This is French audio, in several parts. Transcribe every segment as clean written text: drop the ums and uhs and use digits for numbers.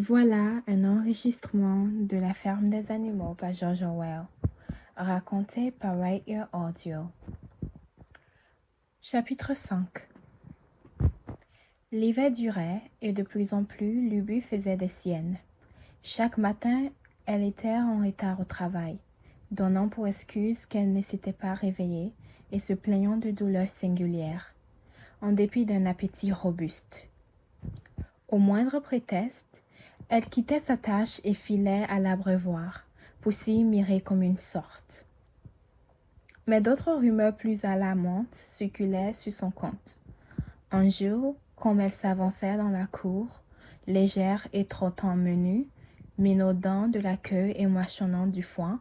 Voilà un enregistrement de La ferme des animaux par George Orwell, raconté par Right Ear Audio. Chapitre 5. L'hiver durait, et de plus en plus Lubu faisait des siennes. Chaque matin, elle était en retard au travail, donnant pour excuse qu'elle ne s'était pas réveillée et se plaignant de douleurs singulières, en dépit d'un appétit robuste. Au moindre prétexte, elle quittait sa tâche et filait à l'abreuvoir, pour s'y mirer comme une sorte. Mais d'autres rumeurs plus alarmantes circulaient sur son compte. Un jour, comme elle s'avançait dans la cour, légère et trottant menu, minaudant de la queue et mâchonnant du foin,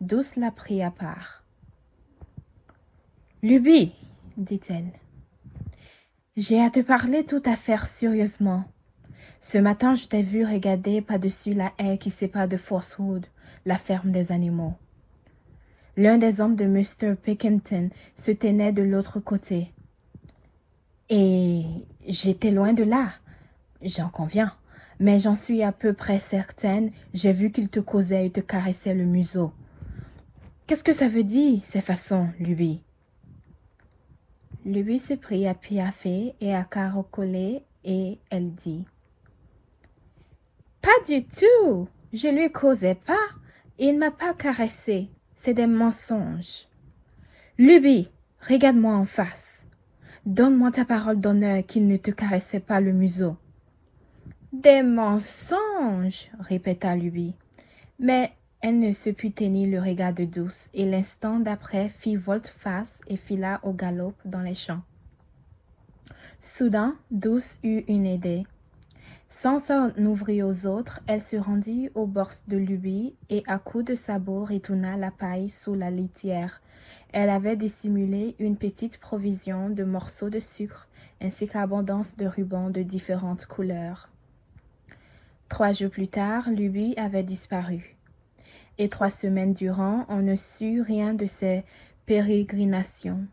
Douce la prit à part. « Luby, dit-elle, j'ai à te parler tout à fait sérieusement. Ce matin, je t'ai vu regarder par-dessus la haie qui sépare de Forcewood la ferme des animaux. L'un des hommes de Mr. Pickington se tenait de l'autre côté. Et j'étais loin de là, j'en conviens, mais j'en suis à peu près certaine, j'ai vu qu'il te causait et te caressait le museau. Qu'est-ce que ça veut dire, ces façons, Luby? Luby se prit à piaffer et à caracoler, et elle dit: Pas du tout, je lui causais pas, il ne m'a pas caressé, c'est des mensonges. Luby, regarde-moi en face. Donne-moi ta parole d'honneur qu'il ne te caressait pas le museau. Des mensonges, répéta Luby. Mais elle ne se put tenir le regard de Douce, et l'instant d'après fit volte-face et fila au galop dans les champs. Soudain, Douce eut une idée. Sans s'en ouvrir aux autres, elle se rendit aux borses de Luby et à coups de sabot retourna la paille sous la litière. Elle avait dissimulé une petite provision de morceaux de sucre ainsi qu'abondance de rubans de différentes couleurs. 3 jours plus tard, Luby avait disparu, et 3 semaines durant, on ne sut rien de ses pérégrinations.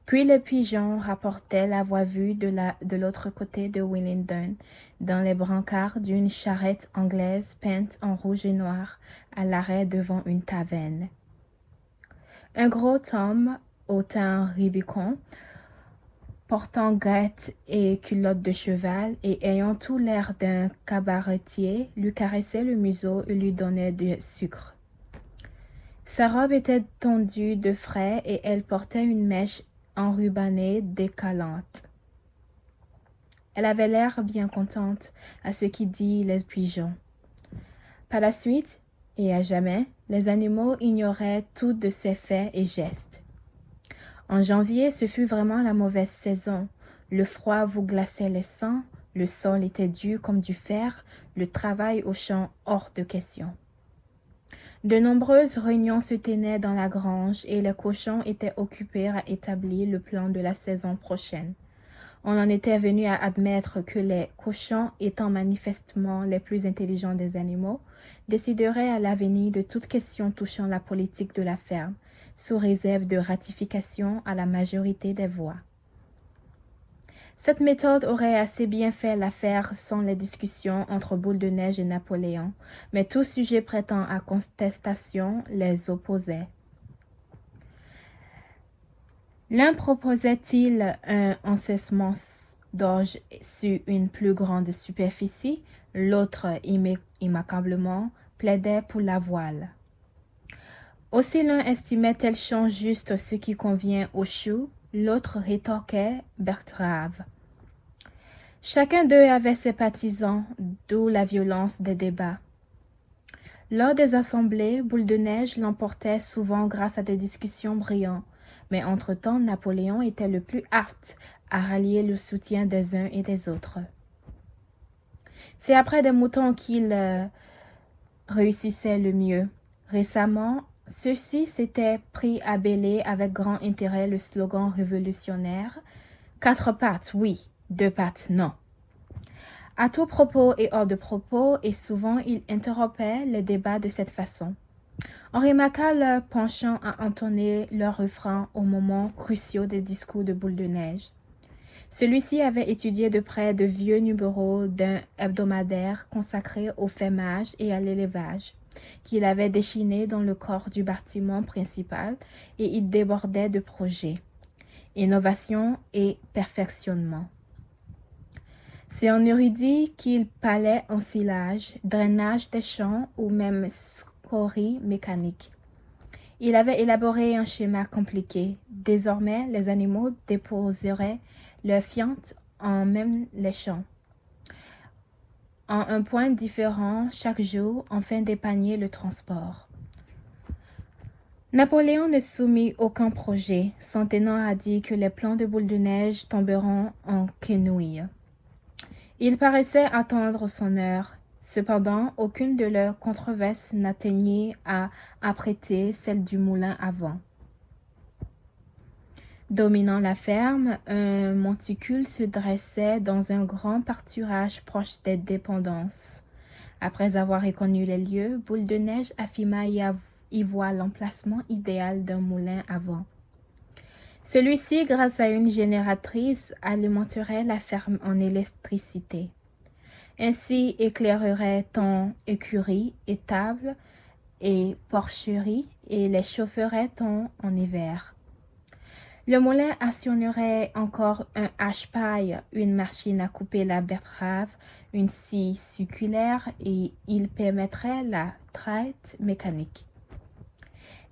Puis le pigeon rapportait l'avoir vue de l'autre côté de Willingdon, dans les brancards d'une charrette anglaise peinte en rouge et noir, à l'arrêt devant une taverne. Un gros homme au teint rubicond, portant guette et culotte de cheval et ayant tout l'air d'un cabaretier, lui caressait le museau et lui donnait du sucre. Sa robe était tendue de frais et elle portait une mèche enrubannée décalante. Elle avait l'air bien contente, à ce qui dit les pigeons. Par la suite, et à jamais, les animaux ignoraient tout de ses faits et gestes. En janvier, ce fut vraiment la mauvaise saison. Le froid vous glaçait le sang, le sol était dur comme du fer, le travail au champ hors de question. De nombreuses réunions se tenaient dans la grange et les cochons étaient occupés à établir le plan de la saison prochaine. On en était venu à admettre que les cochons, étant manifestement les plus intelligents des animaux, décideraient à l'avenir de toute question touchant la politique de la ferme, sous réserve de ratification à la majorité des voix. Cette méthode aurait assez bien fait l'affaire sans les discussions entre Boule de Neige et Napoléon, mais tout sujet prêtant à contestation les opposait. L'un proposait-il un enseignement d'orge sur une plus grande superficie, l'autre immanquablement plaidait pour la voile. Aussi l'un estimait tel champ juste ce qui convient aux choux, l'autre rétorquait grave. Chacun d'eux avait ses partisans, d'où la violence des débats. Lors des assemblées, Boule de Neige l'emportait souvent grâce à des discussions brillantes, mais entre-temps Napoléon était le plus apte à rallier le soutien des uns et des autres. C'est après des moutons qu'il réussissait le mieux. Récemment, ceux-ci s'étaient pris à bêler avec grand intérêt le slogan révolutionnaire « 4 pattes, oui, 2 pattes, non ». À tout propos et hors de propos, et souvent il interrompait les débats de cette façon. On remarqua leur penchant à entonner leurs refrains aux moments cruciaux des discours de Boule de Neige. Celui-ci avait étudié de près de vieux numéros d'un hebdomadaire consacré au fermage et à l'élevage, qu'il avait déchiné dans le corps du bâtiment principal, et il débordait de projets, innovation et perfectionnement. C'est en érudit qu'il parlait ensilage, drainage des champs ou même scorie mécanique. Il avait élaboré un schéma compliqué. Désormais, les animaux déposeraient leur fiente en même les champs, en un point différent chaque jour, afin d'épargner le transport. Napoléon ne soumit aucun projet. Son ténor a dit que les plans de Boule de Neige tomberont en quenouille. Il paraissait attendre son heure. Cependant, aucune de leurs controverses n'atteignit à apprêter celle du moulin à vent. Dominant la ferme, un monticule se dressait dans un grand pâturage proche des dépendances. Après avoir reconnu les lieux, Boule de Neige affirma y voir l'emplacement idéal d'un moulin à vent. Celui-ci, grâce à une génératrice, alimenterait la ferme en électricité. Ainsi éclairerait-on écurie, étable et porcherie, et les chaufferait-on en hiver. Le moulin actionnerait encore un hache-paille, une machine à couper la betterave, une scie circulaire, et il permettrait la traite mécanique.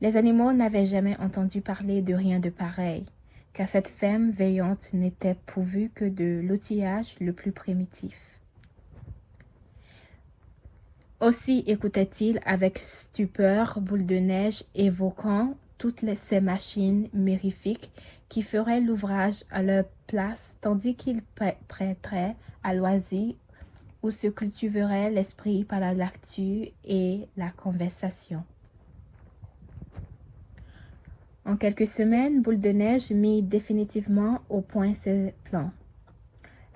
Les animaux n'avaient jamais entendu parler de rien de pareil, car cette ferme veillante n'était pourvue que de l'outillage le plus primitif. Aussi écoutait-il avec stupeur Boule de Neige évoquant toutes ces machines mirifiques qui feraient l'ouvrage à leur place, tandis qu'il prêterait à loisir où se cultiverait l'esprit par la lecture et la conversation. En quelques semaines, Boule de Neige mit définitivement au point ses plans.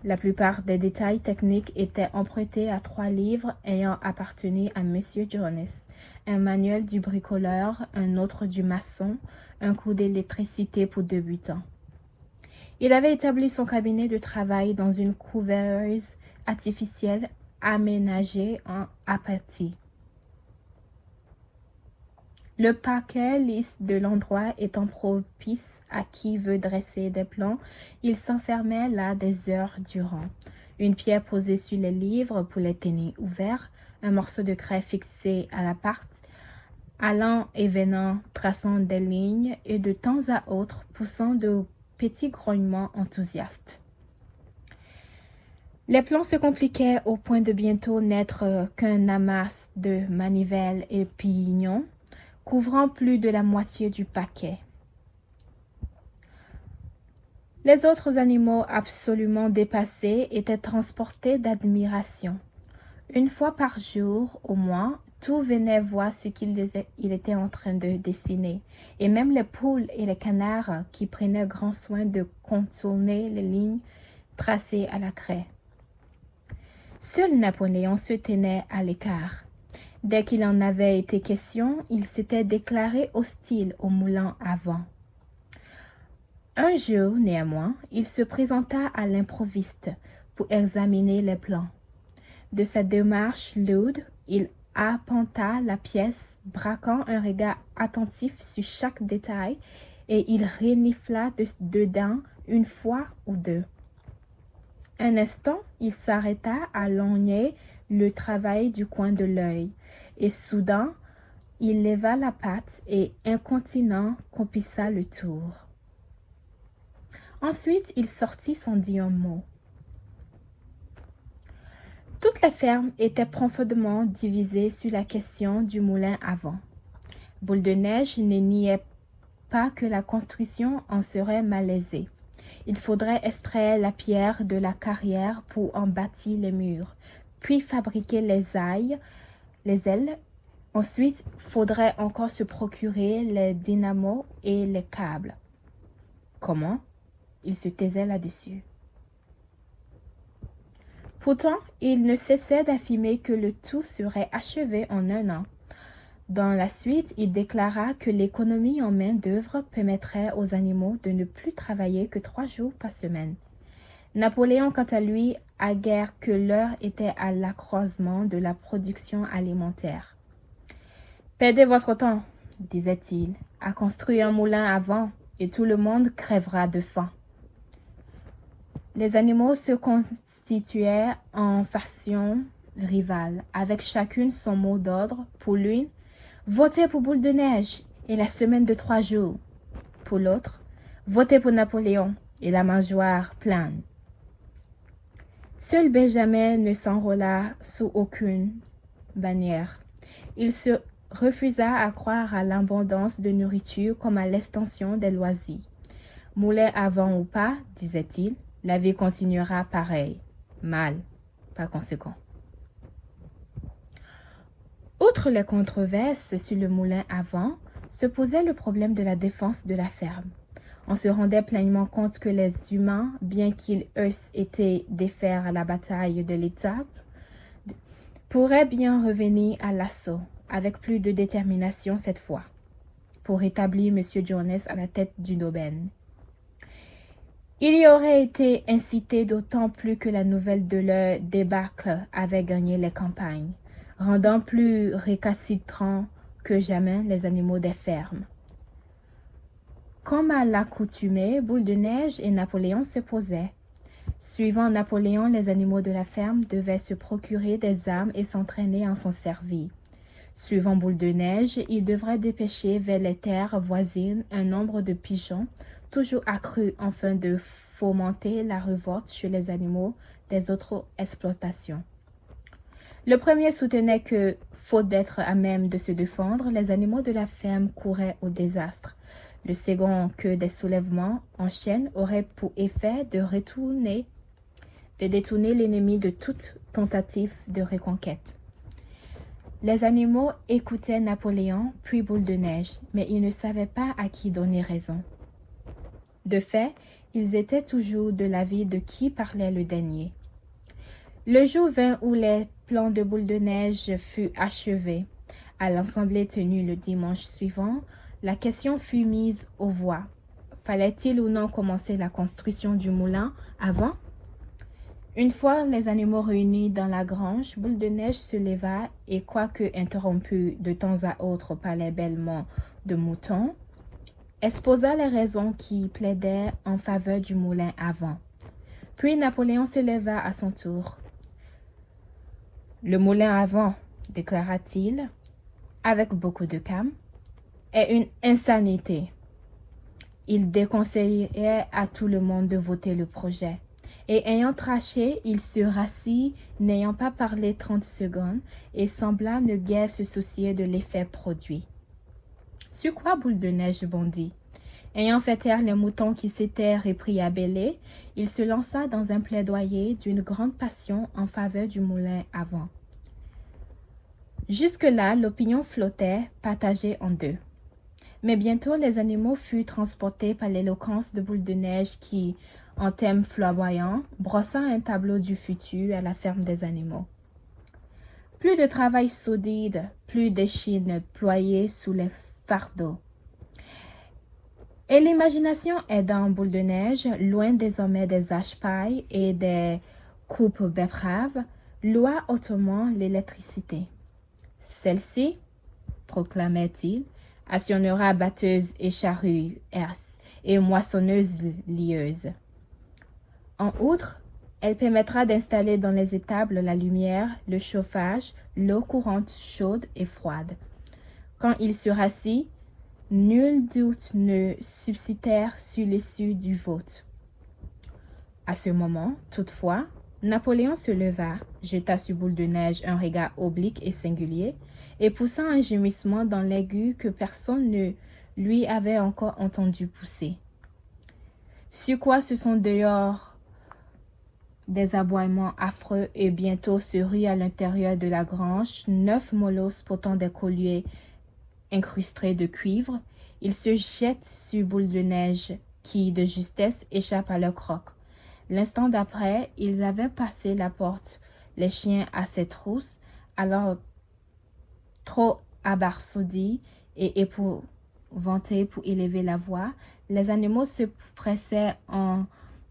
La plupart des détails techniques étaient empruntés à 3 livres ayant appartenu à M. Jones, un manuel du bricoleur, un autre du maçon, un cours d'électricité pour débutants. Il avait établi son cabinet de travail dans une couveuse artificielle aménagée en appâtis. Le parquet lisse de l'endroit étant propice à qui veut dresser des plans, il s'enfermait là des heures durant. Une pierre posée sur les livres pour les tenir ouverts, un morceau de craie fixé à la part, allant et venant, traçant des lignes et de temps à autre poussant de petits grognements enthousiastes. Les plans se compliquaient au point de bientôt n'être qu'un amas de manivelles et pignons, couvrant plus de la moitié du paquet. Les autres animaux absolument dépassés étaient transportés d'admiration. Une fois par jour, au moins, tout venait voir ce qu'il était en train de dessiner, et même les poules et les canards qui prenaient grand soin de contourner les lignes tracées à la craie. Seul Napoléon se tenait à l'écart. Dès qu'il en avait été question, il s'était déclaré hostile au moulin à vent. Un jour, néanmoins, il se présenta à l'improviste pour examiner les plans. De sa démarche lourde, il arpenta la pièce, braquant un regard attentif sur chaque détail, et il renifla dedans une fois ou deux. Un instant, il s'arrêta à lorgner le travail du coin de l'œil, et soudain, il leva la patte et, incontinent, compissa le tour. Ensuite, il sortit sans dire un mot. Toute la ferme était profondément divisée sur la question du moulin à vent. Boule de Neige ne niait pas que la construction en serait malaisée. Il faudrait extraire la pierre de la carrière pour en bâtir les murs, puis fabriquer les ailes. Ensuite, faudrait encore se procurer les dynamos et les câbles. Comment? Il se taisait là-dessus. Pourtant, il ne cessait d'affirmer que le tout serait achevé en 1 an. Dans la suite, il déclara que l'économie en main-d'œuvre permettrait aux animaux de ne plus travailler que 3 jours par semaine. Napoléon, quant à lui, a guère que l'heure était à l'accroissement de la production alimentaire. Perdez votre temps, disait-il, à construire un moulin à vent, et tout le monde crèvera de faim. Les animaux se constituaient en factions rivales, avec chacune son mot d'ordre. Pour l'une, votez pour Boule de Neige et la semaine de 3 jours. Pour l'autre, votez pour Napoléon et la mangeoire plane. Seul Benjamin ne s'enrôla sous aucune bannière. Il se refusa à croire à l'abondance de nourriture comme à l'extension des loisirs. Moulin à vent ou pas, disait-il, la vie continuera pareil, mal, par conséquent. Outre les controverses sur le moulin à vent, se posait le problème de la défense de la ferme. On se rendait pleinement compte que les humains, bien qu'ils eussent été défaits à la bataille de l'étape, pourraient bien revenir à l'assaut, avec plus de détermination cette fois, pour établir M. Jones à la tête d'une aubaine. Il y aurait été incité d'autant plus que la nouvelle de leur débâcle avait gagné les campagnes, rendant plus récalcitrants que jamais les animaux des fermes. Comme à l'accoutumée, Boule de Neige et Napoléon se posaient. Suivant Napoléon, les animaux de la ferme devaient se procurer des armes et s'entraîner en s'en servir. Suivant Boule de Neige, ils devraient dépêcher vers les terres voisines un nombre de pigeons toujours accru afin de fomenter la révolte chez les animaux des autres exploitations. Le premier soutenait que, faute d'être à même de se défendre, les animaux de la ferme couraient au désastre. Le second, que des soulèvements en chaîne auraient pour effet de détourner l'ennemi de toute tentative de reconquête. Les animaux écoutaient Napoléon, puis Boule de Neige, mais ils ne savaient pas à qui donner raison. De fait, ils étaient toujours de l'avis de qui parlait le dernier. Le jour vint où les plans de Boule de Neige furent achevés. À l'assemblée tenue le dimanche suivant, la question fut mise aux voix. Fallait-il ou non commencer la construction du moulin avant? Une fois les animaux réunis dans la grange, Boule de Neige se leva et, quoique interrompu de temps à autre par les bêlements de moutons, exposa les raisons qui plaidaient en faveur du moulin à vent. Puis Napoléon se leva à son tour. « Le moulin à vent, déclara-t-il, avec beaucoup de calme, est une insanité. » Il déconseillait à tout le monde de voter le projet. Et ayant craché, il se rassit, n'ayant pas parlé 30 secondes, et sembla ne guère se soucier de l'effet produit. Sur quoi Boule de Neige bondit. Ayant fait taire les moutons qui s'étaient repris à bêler, il se lança dans un plaidoyer d'une grande passion en faveur du moulin à vent. Jusque-là, l'opinion flottait, partagée en deux. Mais bientôt les animaux furent transportés par l'éloquence de Boule de Neige qui, en thème flamboyant, brossa un tableau du futur à la ferme des animaux. Plus de travail sordide, plus d'échines ployées sous les fardeaux. Et l'imagination aidant Boule de Neige, loin désormais des hache-pailles et des coupes betteraves, loua hautement l'électricité. Celle-ci, proclamait-il, actionnera batteuse et charrue herse et moissonneuse lieuse. En outre, elle permettra d'installer dans les étables la lumière, le chauffage, l'eau courante chaude et froide. Quand il se rassit, nul doute ne subsistèrent sur l'issue du vote. À ce moment, toutefois, Napoléon se leva, jeta sur Boule de Neige un regard oblique et singulier, et poussa un gémissement dans l'aigu que personne ne lui avait encore entendu pousser. Sur quoi ce sont dehors des aboiements affreux, et bientôt se ruent à l'intérieur de la grange 9 molosses portant des colliers incrustés de cuivre. Ils se jettent sur Boule de Neige, qui, de justesse, échappe à leur croc. L'instant d'après, ils avaient passé la porte, les chiens à ses trousses, alors trop abasourdis et épouvantés pour élever la voix. Les animaux se pressaient en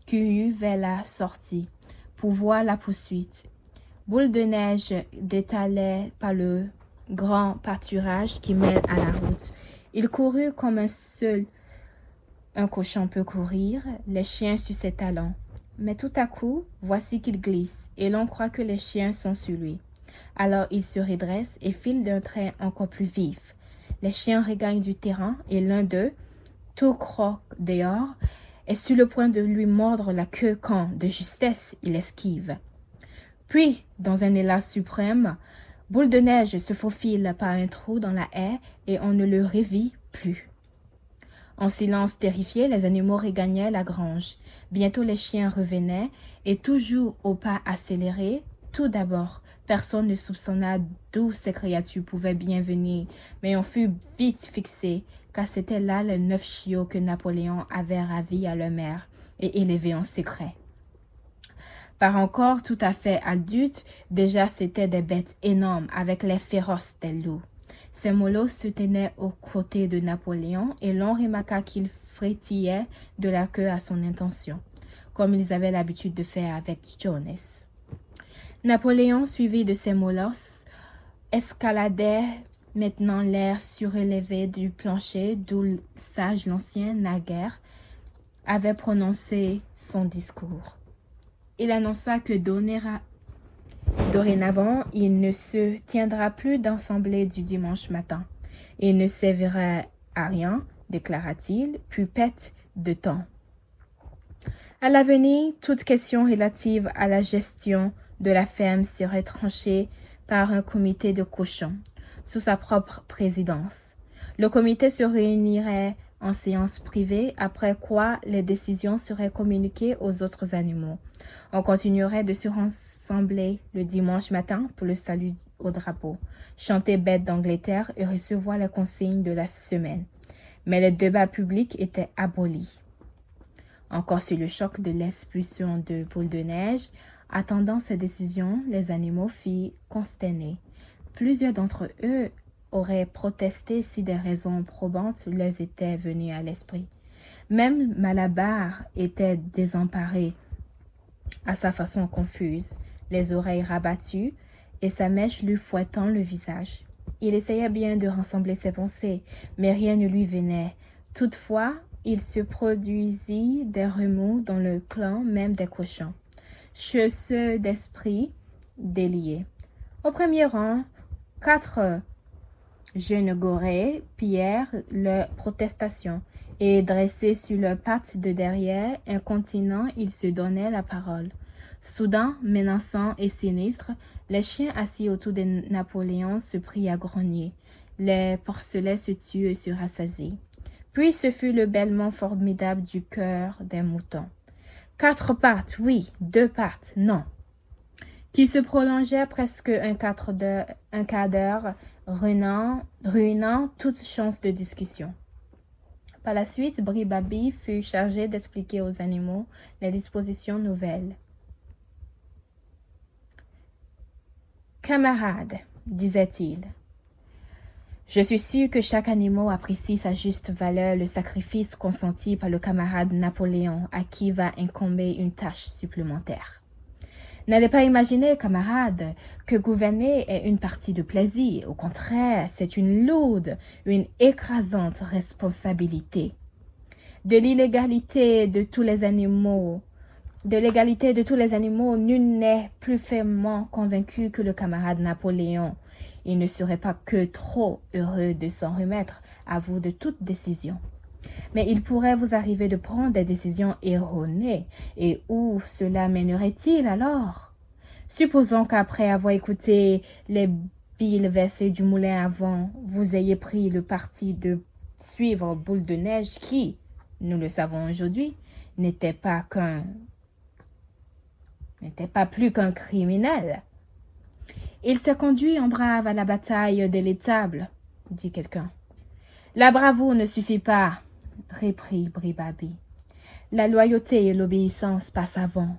courut vers la sortie pour voir la poursuite. Boule de Neige détalait par le grand pâturage qui mène à la route. Il courut comme un cochon peut courir, les chiens sur ses talons. Mais tout à coup, voici qu'il glisse, et l'on croit que les chiens sont sur lui. Alors il se redresse et file d'un trait encore plus vif. Les chiens regagnent du terrain, et l'un d'eux, tout croque dehors, est sur le point de lui mordre la queue quand, de justesse, il esquive. Puis, dans un élan suprême, Boule de Neige se faufile par un trou dans la haie et on ne le revit plus. En silence terrifié, les animaux regagnaient la grange. Bientôt les chiens revenaient, et toujours au pas accéléré. Tout d'abord, personne ne soupçonna d'où ces créatures pouvaient bien venir, mais on fut vite fixé, car c'étaient là les 9 chiots que Napoléon avait ravis à leur mère et élevés en secret. Par encore tout à fait adultes, déjà c'étaient des bêtes énormes avec l'air féroce des loups. Ces molosses se tenaient aux côtés de Napoléon et l'on remarqua qu'ils frétillaient de la queue à son intention, comme ils avaient l'habitude de faire avec Jonas. Napoléon, suivi de ces molosses, escaladait maintenant l'air surélevé du plancher d'où sage l'ancien naguère avait prononcé son discours. Il annonça que dorénavant, il ne se tiendra plus d'assemblée du dimanche matin. Il ne servira à rien, déclara-t-il, puis pète de temps. À l'avenir, toute question relative à la gestion de la ferme serait tranchée par un comité de cochons, sous sa propre présidence. Le comité se réunirait en séance privée, après quoi les décisions seraient communiquées aux autres animaux. On continuerait de se rassembler le dimanche matin pour le salut au drapeau, chanter bêtes d'Angleterre et recevoir les consignes de la semaine. Mais les débats publics étaient abolis. Encore sur le choc de l'expulsion de Boule de Neige, attendant ces décisions, les animaux furent consternés. Plusieurs d'entre eux auraient protesté si des raisons probantes leur étaient venues à l'esprit. Même Malabar était désemparé à sa façon confuse, les oreilles rabattues et sa mèche lui fouettant le visage. Il essayait bien de rassembler ses pensées, mais rien ne lui venait. Toutefois, il se produisit des remous dans le clan même des cochons, chasseux d'esprit déliés. Au premier rang, 4 jeunes gorées pillèrent leurs protestations, et dressés sur leurs pattes de derrière, incontinents, ils se donnaient la parole. Soudain, menaçants et sinistres, les chiens assis autour de Napoléon se prirent à grogner. Les porcelets se turent et se rassasièrent. Puis ce fut le bêlement formidable du cœur des moutons. 4 pattes, oui, 2 pattes, non, qui se prolongeait presque un quart d'heure, ruinant toute chance de discussion. Par la suite, Bribabi fut chargé d'expliquer aux animaux les dispositions nouvelles. « Camarades, disait-il, je suis sûr que chaque animal apprécie sa juste valeur le sacrifice consenti par le camarade Napoléon à qui va incomber une tâche supplémentaire. N'allez pas imaginer, camarades, que gouverner est une partie de plaisir. Au contraire, c'est une lourde, une écrasante responsabilité. De l'égalité de tous les animaux, nul n'est plus fermement convaincu que le camarade Napoléon. Il ne serait pas que trop heureux de s'en remettre à vous de toute décision. Mais il pourrait vous arriver de prendre des décisions erronées. Et où cela mènerait-il alors? Supposons qu'après avoir écouté les billes versées du moulin à vent, vous ayez pris le parti de suivre Boule de Neige qui, nous le savons aujourd'hui, n'était pas plus qu'un criminel. Il s'est conduit en brave à la bataille de l'Étable, dit quelqu'un. La bravoure ne suffit pas, reprit Bribabi. La loyauté et l'obéissance passent avant.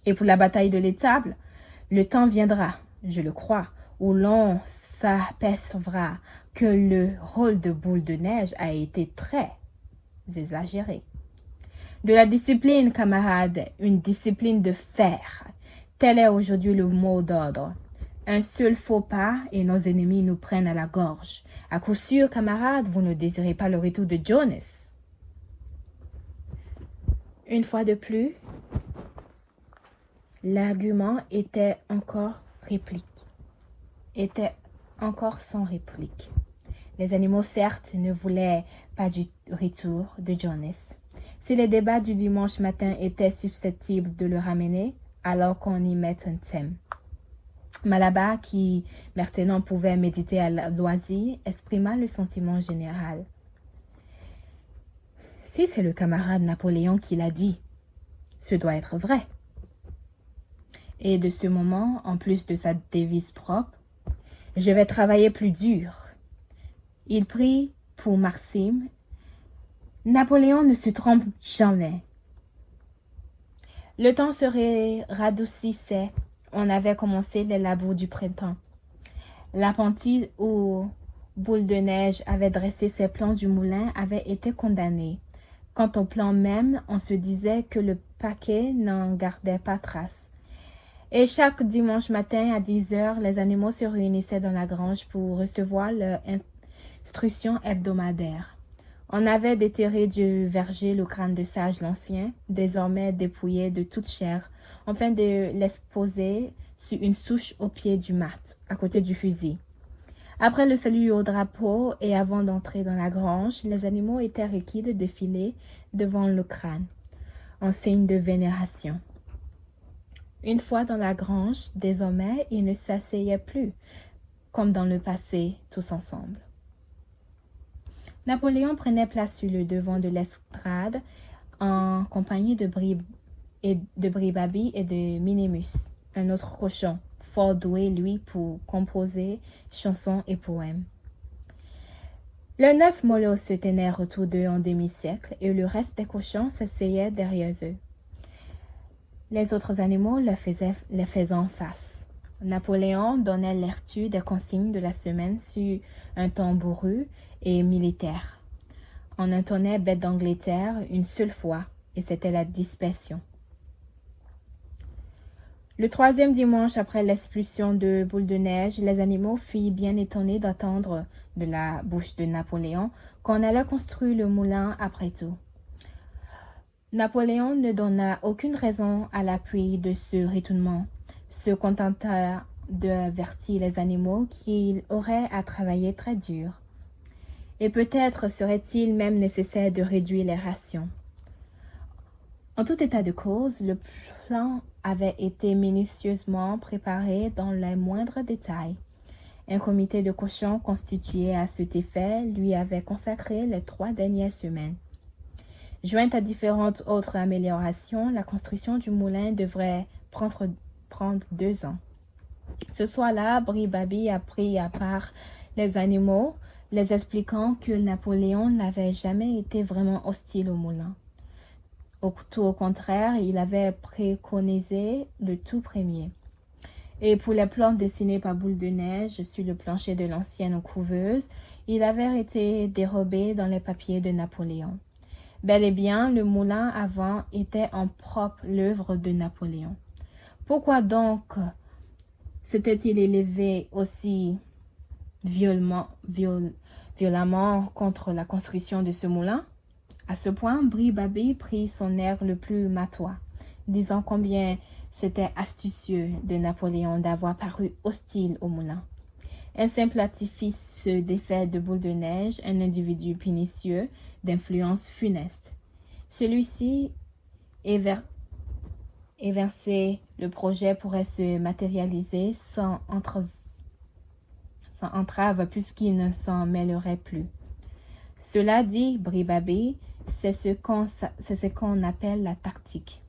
Et pour la bataille de l'Étable, le temps viendra, je le crois, où l'on s'apercevra que le rôle de Boule de Neige a été très exagéré. De la discipline, camarades, une discipline de fer. Tel est aujourd'hui le mot d'ordre. Un seul faux pas et nos ennemis nous prennent à la gorge. À coup sûr, camarades, vous ne désirez pas le retour de Jonas. Une fois de plus, l'argument était encore sans réplique. Les animaux, certes, ne voulaient pas du retour de Jonas. Si les débats du dimanche matin étaient susceptibles de le ramener, alors qu'on y mette un thème. Malabar, qui maintenant pouvait méditer à loisir, exprima le sentiment général. Si c'est le camarade Napoléon qui l'a dit, ce doit être vrai. Et de ce moment, en plus de sa devise propre, je vais travailler plus dur. Il prit pour Maxime. Napoléon ne se trompe jamais. Le temps se radoucissait. On avait commencé les labours du printemps. L'apprenti où Boule de Neige avait dressé ses plans du moulin avait été condamné. Quant au plan même, on se disait que le paquet n'en gardait pas trace. Et chaque dimanche matin à 10 heures, les animaux se réunissaient dans la grange pour recevoir leur instruction hebdomadaire. On avait déterré du verger le crâne de Sage l'Ancien, désormais dépouillé de toute chair, afin de l'exposer sur une souche au pied du mat, à côté du fusil. Après le salut au drapeau et avant d'entrer dans la grange, les animaux étaient requis de défiler devant le crâne, en signe de vénération. Une fois dans la grange, désormais, ils ne s'asseyaient plus, comme dans le passé, tous ensemble. Napoléon prenait place sur le devant de l'estrade en compagnie de Bribabi et de Minimus, un autre cochon, fort doué, lui, pour composer chansons et poèmes. Les 9 molosses se tenaient autour d'eux en demi-cercle et le reste des cochons s'asseyaient derrière eux. Les autres animaux les faisaient face. Napoléon donnait l'air des consignes de la semaine sur un ton bourru et militaire. On intonnait Bête d'Angleterre une seule fois, et c'était la dispersion. Le 3e dimanche après l'expulsion de Boule de Neige, les animaux furent bien étonnés d'entendre de la bouche de Napoléon qu'on allait construire le moulin après tout. Napoléon ne donna aucune raison à l'appui de ce retournement, se contenta d'avertir les animaux qu'il aurait à travailler très dur. Et peut-être serait-il même nécessaire de réduire les rations. En tout état de cause, le plan avait été minutieusement préparé dans les moindres détails. Un comité de cochons constitué à cet effet lui avait consacré les 3 dernières semaines. Jointe à différentes autres améliorations, la construction du moulin devrait prendre 2 ans. Ce soir-là, Bribabi a pris à part les animaux, les expliquant que Napoléon n'avait jamais été vraiment hostile au moulin. Tout au contraire, il avait préconisé le tout premier. Et pour les plans dessinés par Boule de Neige sur le plancher de l'ancienne couveuse, il avait été dérobé dans les papiers de Napoléon. Bel et bien, le moulin avant était en propre l'œuvre de Napoléon. Pourquoi donc s'était-il élevé aussi violemment contre la construction de ce moulin? À ce point, Bribabi prit son air le plus matois, disant combien c'était astucieux de Napoléon d'avoir paru hostile au moulin. Un simple artifice se défait de Boule de Neige, un individu pernicieux, d'influence funeste. Celui-ci évincé, le projet pourrait se matérialiser sans entrave puisqu'il ne s'en mêlerait plus. Cela dit, Bribabi, c'est ce qu'on appelle la tactique.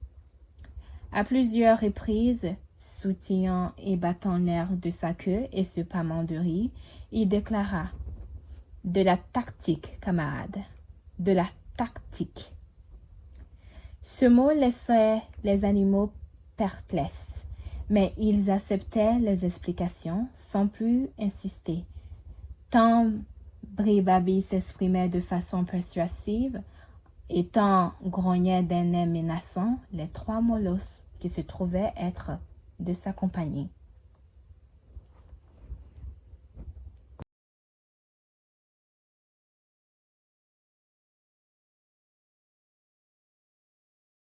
À plusieurs reprises, sautillant et battant l'air de sa queue et se pâmant de rire, il déclara « De la tactique, camarade, de la tactique ». Ce mot laissait les animaux perplexes, mais ils acceptaient les explications sans plus insister. Tant Bribabi s'exprimait de façon persuasive, Étant grognaient d'un air menaçant les trois molosses qui se trouvaient être de sa compagnie.